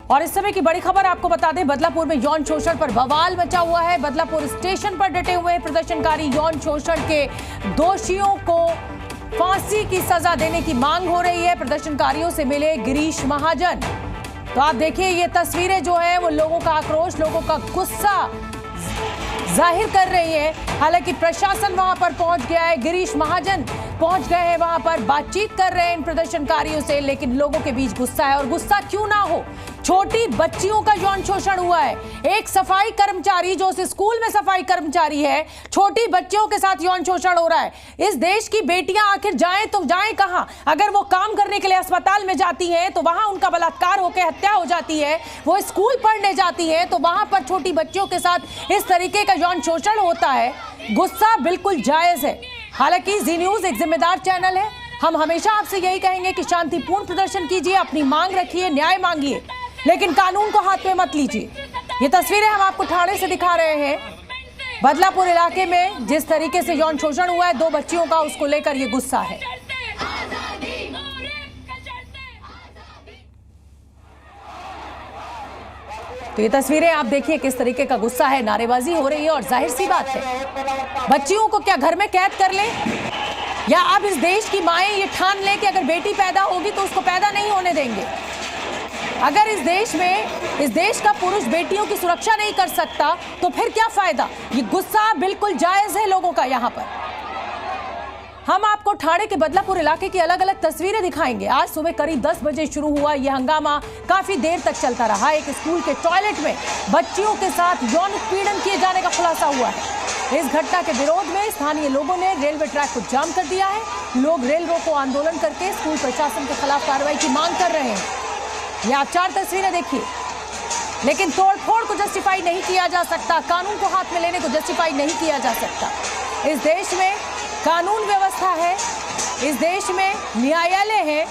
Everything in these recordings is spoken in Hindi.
और इस समय की बड़ी खबर आपको बता दें, बदलापुर में यौन शोषण पर बवाल मचा हुआ है। बदलापुर स्टेशन पर डटे हुए प्रदर्शनकारी यौन शोषण के दोषियों को फांसी की सजा देने की मांग हो रही है। प्रदर्शनकारियों से मिले गिरीश महाजन। तो आप देखिए ये तस्वीरें जो है वो लोगों का आक्रोश, लोगों का गुस्सा जाहिर कर रही है। हालांकि प्रशासन वहां पर पहुंच गया है, गिरीश महाजन पहुंच गए हैं वहां पर, बातचीत कर रहे हैं इन प्रदर्शनकारियों से, लेकिन लोगों के बीच गुस्सा है। और गुस्सा क्यों ना हो, छोटी बच्चियों का यौन शोषण हुआ है। एक सफाई कर्मचारी जो उस स्कूल में सफाई कर्मचारी है, छोटी बच्चियों के साथ यौन शोषण हो रहा है। इस देश की बेटियां आखिर जाएं तो जाएं कहां? अगर वो काम करने के लिए अस्पताल में जाती हैं तो वहां उनका बलात्कार होकर हत्या हो जाती है। वो स्कूल पढ़ने जाती है तो वहां पर छोटी बच्चियों के साथ इस तरीके का यौन शोषण होता है। गुस्सा बिल्कुल जायज है। हालांकि जी न्यूज एक जिम्मेदार चैनल है। हम हमेशा आपसे यही कहेंगे कि शांतिपूर्ण प्रदर्शन कीजिए, अपनी मांग रखिए, न्याय मांगिए, लेकिन कानून को हाथ में मत लीजिए। ये तस्वीरें हम आपको ठाणे से दिखा रहे हैं। बदलापुर इलाके में जिस तरीके से यौन शोषण हुआ है 2 बच्चियों का, उसको लेकर ये गुस्सा है। तो ये तस्वीरें आप देखिए किस तरीके का गुस्सा है, नारेबाजी हो रही है। और जाहिर सी बात है, बच्चियों को क्या घर में कैद कर लें, या अब इस देश की माएं ये ठान लें कि अगर बेटी पैदा होगी तो उसको पैदा नहीं होने देंगे। अगर इस देश में इस देश का पुरुष बेटियों की सुरक्षा नहीं कर सकता तो फिर क्या फायदा। ये गुस्सा बिल्कुल जायज है लोगों का। यहाँ पर हम आपको ठाणे के बदलापुर इलाके की अलग अलग तस्वीरें दिखाएंगे। आज सुबह करीब 10 बजे शुरू हुआ यह हंगामा काफी देर तक चलता रहा। एक स्कूल के टॉयलेट में बच्चियों के साथ यौन उत्पीड़न किए जाने का खुलासा हुआ है। इस घटना के विरोध में स्थानीय लोगों ने रेलवे ट्रैक को जाम कर दिया है। लोग रेल रोको आंदोलन करके स्कूल प्रशासन के खिलाफ कार्रवाई की मांग कर रहे हैं। ये आप 4 तस्वीरें देखिए। लेकिन तोड़फोड़ को जस्टिफाई नहीं किया जा सकता, कानून को हाथ में लेने को जस्टिफाई नहीं किया जा सकता। इस देश में कानून व्यवस्था है, इस देश में न्यायालय है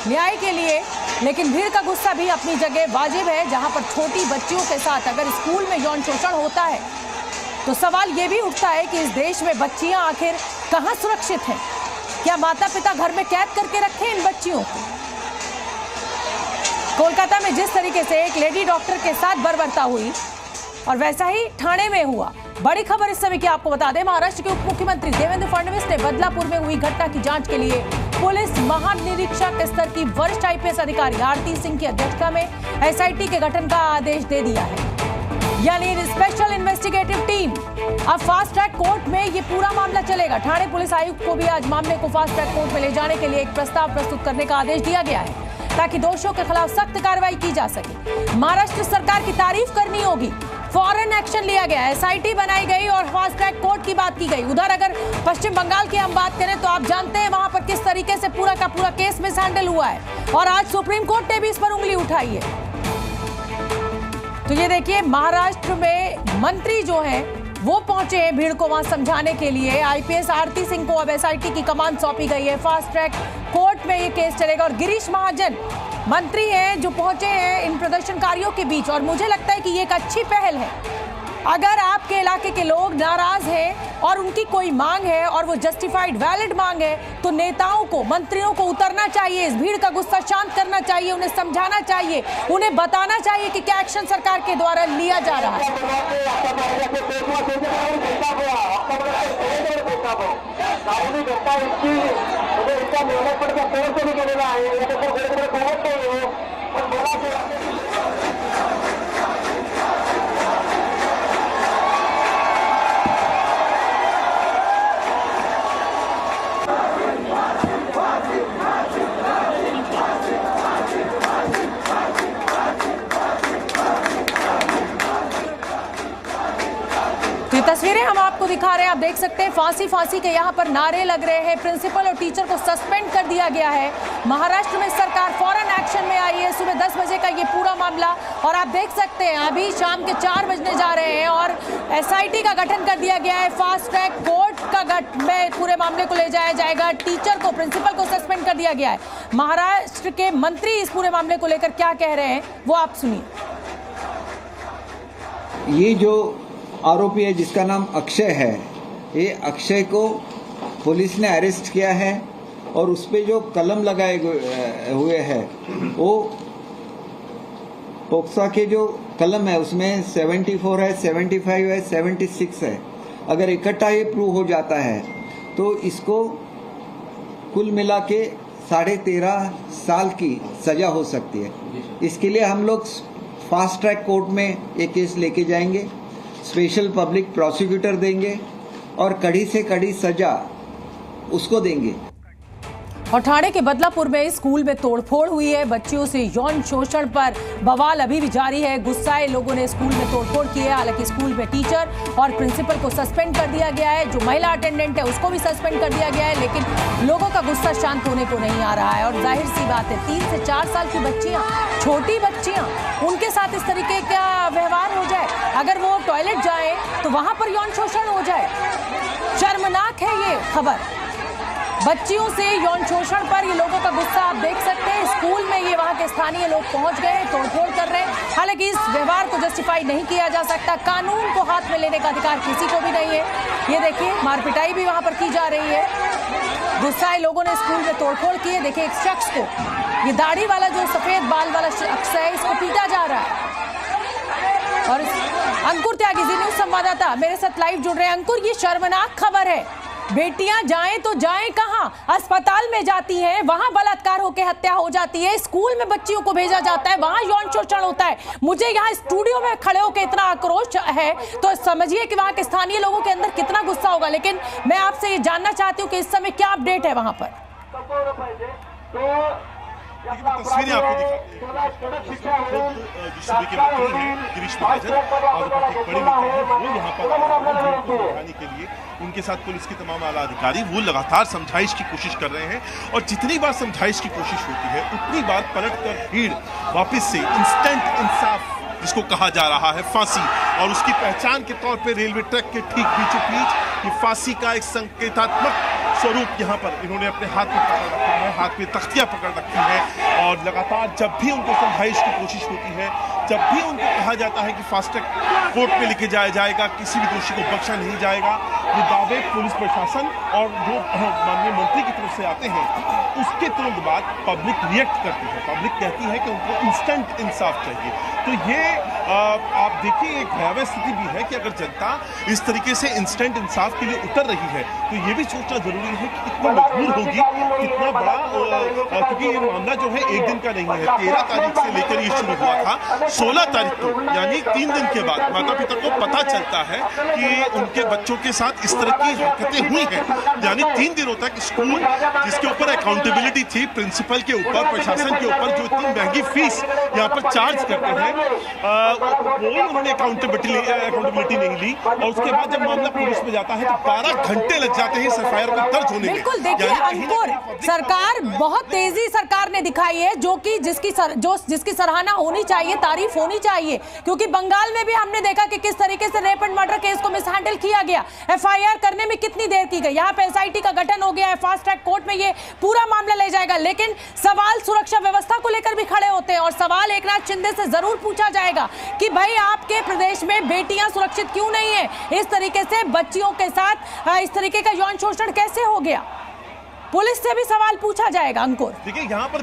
न्याय के लिए, लेकिन भीड़ का गुस्सा भी अपनी जगह वाजिब है। जहां पर छोटी बच्चियों के साथ अगर स्कूल में यौन शोषण होता है तो सवाल ये भी उठता है कि इस देश में बच्चियां आखिर कहां सुरक्षित हैं? क्या माता पिता घर में कैद करके रखे इन बच्चियों को? कोलकाता में जिस तरीके से एक लेडी डॉक्टर के साथ बर्बरता हुई और वैसा ही ठाणे में हुआ। बड़ी खबर इस समय की आपको बता दें, महाराष्ट्र के उप मुख्यमंत्री देवेंद्र फडणवीस ने बदलापुर में हुई घटना की जांच के लिए पुलिस महानिरीक्षक स्तर की वरिष्ठ आईपीएस अधिकारी आरती सिंह की अध्यक्षता में एसआईटी के गठन का आदेश दे दिया है। यानी स्पेशल इन्वेस्टिगेटिव टीम। अब फास्ट ट्रैक कोर्ट में ये पूरा मामला चलेगा। ठाणे पुलिस आयुक्त को भी आज मामले को फास्ट ट्रैक कोर्ट में ले जाने के लिए एक प्रस्ताव प्रस्तुत करने का आदेश दिया गया है, ताकि दोषियों के खिलाफ सख्त कार्रवाई की जा सके। महाराष्ट्र सरकार की तारीफ करनी होगी। फॉरेन एक्शन लिया गया, एसआईटी बनाई गई और फास्ट ट्रैक कोर्ट की बात की गई। उधर अगर पश्चिम बंगाल की हम बात करें तो आप जानते हैं वहां पर किस तरीके से पूरा का पूरा केस मिस हैंडल हुआ है, और आज सुप्रीम कोर्ट ने भी इस पर उंगली उठाई है। तो ये देखिए, महाराष्ट्र में मंत्री जो हैं वो पहुंचे हैं भीड़ को वहां समझाने के लिए। आईपीएस आरती सिंह को अब एसआईटी की कमान सौंपी गई है। फास्ट ट्रैक कोर्ट में ये केस चलेगा। और गिरीश महाजन मंत्री हैं जो पहुंचे हैं इन प्रदर्शनकारियों के बीच, और मुझे लगता है कि ये एक अच्छी पहल है। अगर आपके इलाके के लोग नाराज हैं और उनकी कोई मांग है और वो जस्टिफाइड वैलिड मांग है, तो नेताओं को, मंत्रियों को उतरना चाहिए, इस भीड़ का गुस्सा शांत करना चाहिए, उन्हें समझाना चाहिए, उन्हें बताना चाहिए कि क्या एक्शन सरकार के द्वारा लिया जा रहा है। तस्वीरें हम आपको दिखा रहे हैं, आप देख सकते हैं फांसी फांसी के यहाँ पर नारे लग रहे हैं। प्रिंसिपल और टीचर को सस्पेंड कर दिया गया है। महाराष्ट्र में सरकार फौरन एक्शन में आई है। सुबह 10 बजे का ये पूरा मामला, और आप देख सकते हैं अभी शाम के 4 बजने जा रहे हैं और एसआईटी का गठन कर दिया गया है। फास्ट ट्रैक कोर्ट का में पूरे मामले को ले जाया जाएगा। टीचर को, प्रिंसिपल को सस्पेंड कर दिया गया है। महाराष्ट्र के मंत्री इस पूरे मामले को लेकर क्या कह रहे हैं वो आप सुनिए। ये जो आरोपी है जिसका नाम अक्षय है, ये अक्षय को पुलिस ने अरेस्ट किया है और उस पे जो कलम लगाए हुए हैं वो पोक्सा के जो कलम है उसमें 74 है, 75 है, 76 है। अगर इकट्ठा ये प्रूव हो जाता है तो इसको कुल मिला के 13.5 साल की सजा हो सकती है। इसके लिए हम लोग फास्ट ट्रैक कोर्ट में ये केस लेके जाएंगे, स्पेशल पब्लिक प्रोसिक्यूटर देंगे और कड़ी से कड़ी सजा उसको देंगे। और ठाणे के बदलापुर में स्कूल में तोड़फोड़ हुई है। बच्चियों से यौन शोषण पर बवाल अभी भी जारी है। गुस्साए लोगों ने स्कूल में तोड़फोड़ की है। हालांकि स्कूल में टीचर और प्रिंसिपल को सस्पेंड कर दिया गया है। जो महिला अटेंडेंट है उसको भी सस्पेंड कर दिया गया है, लेकिन लोगों का गुस्सा शांत होने को नहीं आ रहा है। और जाहिर सी बात है, 3 से 4 साल की बच्चियां, छोटी बच्चियां, उनके साथ इस तरीके का व्यवहार हो जाए, अगर वो टॉयलेट जाए तो वहां पर यौन शोषण हो जाए। शर्मनाक है ये खबर। बच्चियों से यौन शोषण पर ये लोगों का गुस्सा आप देख सकते हैं। स्कूल में ये वहां के स्थानीय लोग पहुंच गए, तोड़फोड़ कर रहे हैं। हालांकि इस व्यवहार को जस्टिफाई नहीं किया जा सकता। कानून को हाथ में लेने का अधिकार किसी को भी नहीं है। ये देखिए, मारपिटाई भी वहां पर की जा रही है। गुस्साए लोगों ने स्कूल में तोड़फोड़ की है। देखिए, एक शख्स को, ये दाढ़ी वाला जो सफेद बाल वाला शख्स है, इसको पीटा जा रहा है। और अंकुर त्यागी, जी न्यूज संवाददाता, मेरे साथ लाइव जुड़ रहे हैं। अंकुर, ये शर्मनाक खबर है। बेटियां जाएं तो जाएं कहां? अस्पताल में जाती हैं, वहां बलात्कार होकर हत्या हो जाती है। स्कूल में बच्चियों को भेजा जाता है, वहां यौन शोषण होता है। मुझे यहाँ स्टूडियो में खड़े होकर इतना आक्रोश है तो समझिए कि वहां के स्थानीय लोगों के अंदर कितना गुस्सा होगा। लेकिन मैं आपसे ये जानना चाहती हूँ कि इस समय क्या अपडेट है वहां पर। तस्वीरें आपको दिखाते हैं। जो सूबे के मंत्री हैं गिरीश महाजन और बड़े नेता हैं, वो यहाँ पर दिखाने के लिए उनके साथ पुलिस के तमाम आला अधिकारी वो लगातार समझाइश की कोशिश कर रहे हैं। और जितनी बार समझाइश की कोशिश होती है उतनी बार पलटकर भीड़ वापस से इंस्टेंट इंसाफ जिसको कहा जा रहा है फांसी, और उसकी पहचान के तौर पे रेलवे ट्रैक के ठीक बीचों बीच ये फांसी का एक संकेतात्मक स्वरूप यहाँ पर इन्होंने अपने हाथ में पकड़ रखा है, हाथ में तख्तियां पकड़ रखी है। और लगातार जब भी उनको समझाइश की कोशिश होती है, जब भी उनको कहा जाता है कि फास्ट ट्रैक कोर्ट में लेके जाया जाएगा, किसी भी दोषी को बख्शा नहीं जाएगा, ये दावे पुलिस प्रशासन और जो माननीय मंत्री की तरफ से आते हैं, उसके तुरंत बाद पब्लिक रिएक्ट करती है। पब्लिक कहती है कि उनको इंस्टेंट इंसाफ चाहिए। तो ये आप देखिए, एक भयावह स्थिति भी है कि अगर जनता इस तरीके से इंस्टेंट इंसाफ के लिए उतर रही है तो ये भी सोचना जरूरी है कि कितना मजबूर होगी, कितना बड़ा, क्योंकि ये मामला जो है एक दिन का नहीं है। 13 तारीख से लेकर ये शुरू हुआ था। 16 तारीख को यानी 3 दिन के बाद माता पिता को पता चलता है कि उनके बच्चों के साथ इस तरह की हरकतें हुई हैं। यानी 3 दिनों तक स्कूल, जिसके ऊपर अकाउंटेबिलिटी थी, प्रिंसिपल के ऊपर, प्रशासन के ऊपर, जो इतनी महंगी फीस यहाँ पर चार्ज करते हैं, वो उन्होंने अकाउंटेबिलिटी नहीं ली। और उसके बाद जब मामला पुलिस में जाता है तो 12 घंटे लग जाते हैं एफआईआर को दर्ज होने में। बिल्कुल, देखिए अंकुर, सरकार बहुत तेजी सरकार ने दिखाई है, जो कि जिसकी सराहना होनी चाहिए, तारीफ होनी चाहिए। क्योंकि बंगाल में भी हमने देखा कि किस तरीके से रेप एंड मर्डर केस को मिसहैंडल किया गया। एफआईआर करने में कितनी देर की गई। यहाँ पे एसआईटी का गठन हो गया है, फास्ट ट्रैक कोर्ट में ये पूरा मामला ले जाएगा। लेकिन सवाल सुरक्षा व्यवस्था को लेकर भी खड़े होते हैं। और सवाल एकनाथ शिंदे से जरूर पूछा जाएगा कि भाई, आपके प्रदेश में बेटियां सुरक्षित क्यों नहीं है? इस तरीके से बच्चियों के साथ इस तरीके का यौन शोषण कैसे हो गया? पुलिस से भी सवाल पूछा जाएगा। अंकुर, देखिए यहाँ पर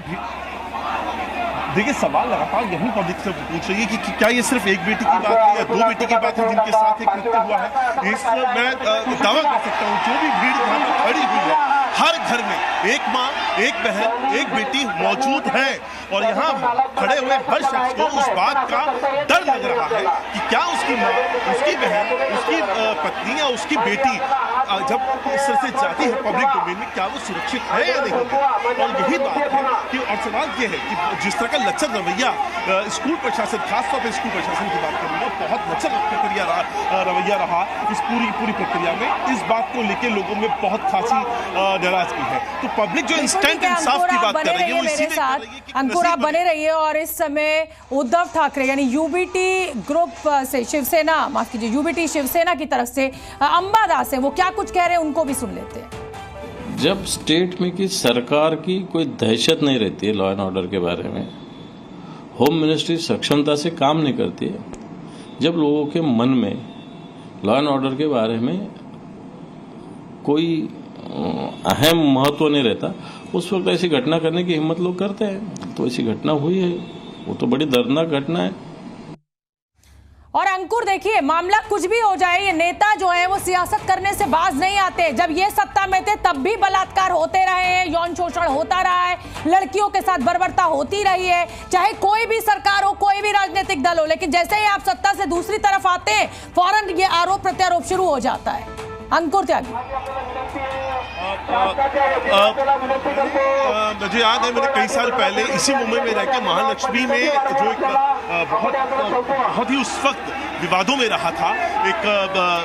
सवाल लगातार यही पब्लिक से पूछ रही है कि क्या ये सिर्फ एक बेटी की बात है या 2 बेटी की बात है जिनके साथ एक कृत्य हुआ है। इस मैं दावा कर सकता हूँ, जो भी भीड़ यहाँ पर खड़ी हुई है, हर घर में एक माँ, एक बहन, एक बेटी मौजूद है। और यहाँ खड़े हुए हर शख्स को उस बात का डर लग रहा है कि क्या उसकी माँ, उसकी बहन, उसकी पत्नी या उसकी बेटी जब इस तरह से जाती है पब्लिक डोमेन में, क्या वो सुरक्षित है या नहीं। और यही बात है कि, और सवाल ये है कि जिस तरह का लचर रवैया स्कूल प्रशासन, खासतौर पर स्कूल प्रशासन की बात करूँगा, बहुत लचर रवैया रहा इस पूरी प्रक्रिया में। इस बात को लेकर लोगों में बहुत खासी नाराजगी है। तो पब्लिक जो इंस्टेंट इंसाफ की बात कर रही है वो इसीलिए कर रही है कि अंकुर, आप बने रहिए। और इस समय उद्धव ठाकरे यानी यूबीटी ग्रुप से शिवसेना, माफ कीजिए, यूबीटी शिवसेना की तरफ से अंबा दास है, वो क्या कुछ कह रहे हैं, उनको भी सुन लेते हैं। जब स्टेट में की सरकार की कोई दहशत नहीं रहती है लॉ एंड ऑर्डर के बारे में, होम मिनिस्ट्री सक्षमता से काम नहीं करती है, जब लोगों के मन में लॉ एंड ऑर्डर के बारे में कोई अहम महत्व नहीं रहता, उस वक्त ऐसी घटना करने की हिम्मत लोग करते हैं। तो ऐसी घटना हुई है वो तो बड़ी दर्दनाक घटना है। और अंकुर देखिए, मामला कुछ भी हो जाए, ये नेता जो है वो सियासत करने से बाज नहीं आते। जब ये सत्ता में थे तब भी बलात्कार होते रहे हैं, यौन शोषण होता रहा है, लड़कियों के साथ बर्बरता होती रही है, चाहे कोई भी सरकार हो, कोई भी राजनीतिक दल हो। लेकिन जैसे ही आप सत्ता से दूसरी तरफ आते हैं, फौरन ये आरोप प्रत्यारोप शुरू हो जाता है। अंकुर त्यागी, मुझे याद है, मैंने कई साल पहले इसी मुंबई में रहकर महालक्ष्मी में जो एक बहुत ही उस वक्त विवादों में रहा था एक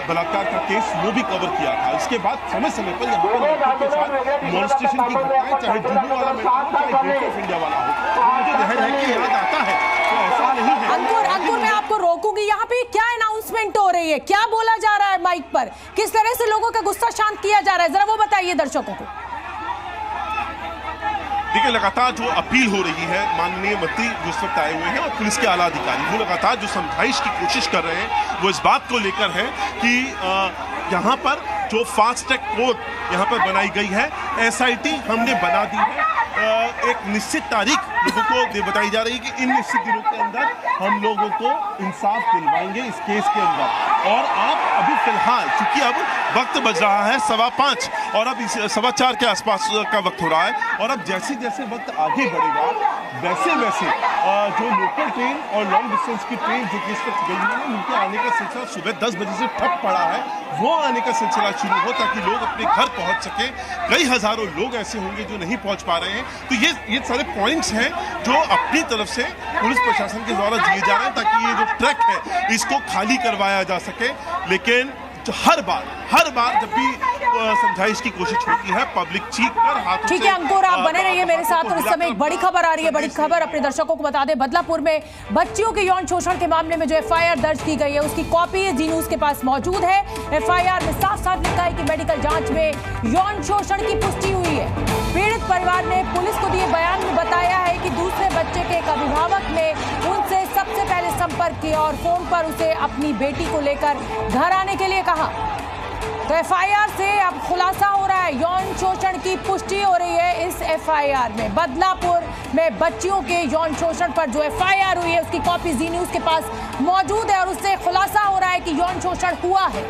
बलात्कार का केस, वो भी कवर किया था। इसके बाद समय समय पर यहाँ पर लड़कियों के साथ मॉलेस्टेशन की घटनाएं, चाहे जुहू वाला मैदान हो, चाहे गेट ऑफ इंडिया वाला हो, मुझे रह के याद आता है। तो ऐसा नहीं है। अंकुर मैं आपको रोकूंगी, यहाँ पे क्या अनाउंसमेंट हो रही है, क्या बोला जा रहा है माइक पर, किस तरह से लोगों का गुस्सा शांत किया जा रहा है, जरा वो बताइए दर्शकों को। देखिए, लगातार जो अपील हो रही है, माननीय मंत्री जो इस वक्त आए हुए हैं और पुलिस के आला अधिकारी, वो लगातार जो समझाइश की कोशिश कर रहे हैं, वो इस बात को लेकर है कि यहाँ पर जो फास्ट ट्रैक कोर्ट यहाँ पर बनाई गई है, SIT हमने बना दी है। एक निश्चित तारीख लोगों को बताई जा रही है कि इन निश्चित दिनों के अंदर हम लोगों को इंसाफ दिलवाएंगे इस केस के अंदर। और आप अभी फिलहाल, चूंकि अब वक्त बज रहा है 4:15 और अब 4:15 के आसपास का वक्त हो रहा है, और अब जैसे जैसे वक्त आगे बढ़ेगा वैसे वैसे जो लोकल ट्रेन और लॉन्ग डिस्टेंस की ट्रेन जो इस वक्त गई है, उनके आने का सिलसिला सुबह 10 बजे से ठप पड़ा है, वो आने का सिलसिला शुरू हो ताकि लोग अपने घर पहुंच सके। कई हजारों लोग ऐसे होंगे जो नहीं पहुंच पा रहे हैं। तो ये सारे पॉइंट्स हैं जो अपनी तरफ से पुलिस प्रशासन के द्वारा दिए जा रहे हैं ताकि ये जो ट्रैक है इसको खाली करवाया जा सके। लेकिन जो हर बार जब भी समझाइश की कोशिश होती है, पब्लिक चीख कर हाथों से। ठीक है अंकुर, आप बने रहिए मेरे साथ। और इस समय एक बड़ी खबर आ रही है, बड़ी खबर अपने दर्शकों को बता दें। बदलापुर में बच्चियों के यौन शोषण के मामले में जो FIR दर्ज की गई है, उसकी कॉपी जी न्यूज के पास मौजूद है। FIR में साफ साफ लिखा है कि मेडिकल जांच में यौन शोषण की पुष्टि हुई है। पीड़ित परिवार ने पुलिस को दिए बयान में बताया है कि दूसरे बच्चे के एक अभिभावक ने उनसे सबसे पहले संपर्क किया और फोन पर उसे अपनी बेटी को लेकर घर आने के लिए कहा। तो FIR से अब खुलासा हो रहा है, यौन शोषण की पुष्टि हो रही है इस FIR में। बदलापुर में बच्चियों के यौन शोषण पर जो FIR हुई है, उसकी कॉपी जी न्यूज के पास मौजूद है और उससे खुलासा हो रहा है कि यौन शोषण हुआ है।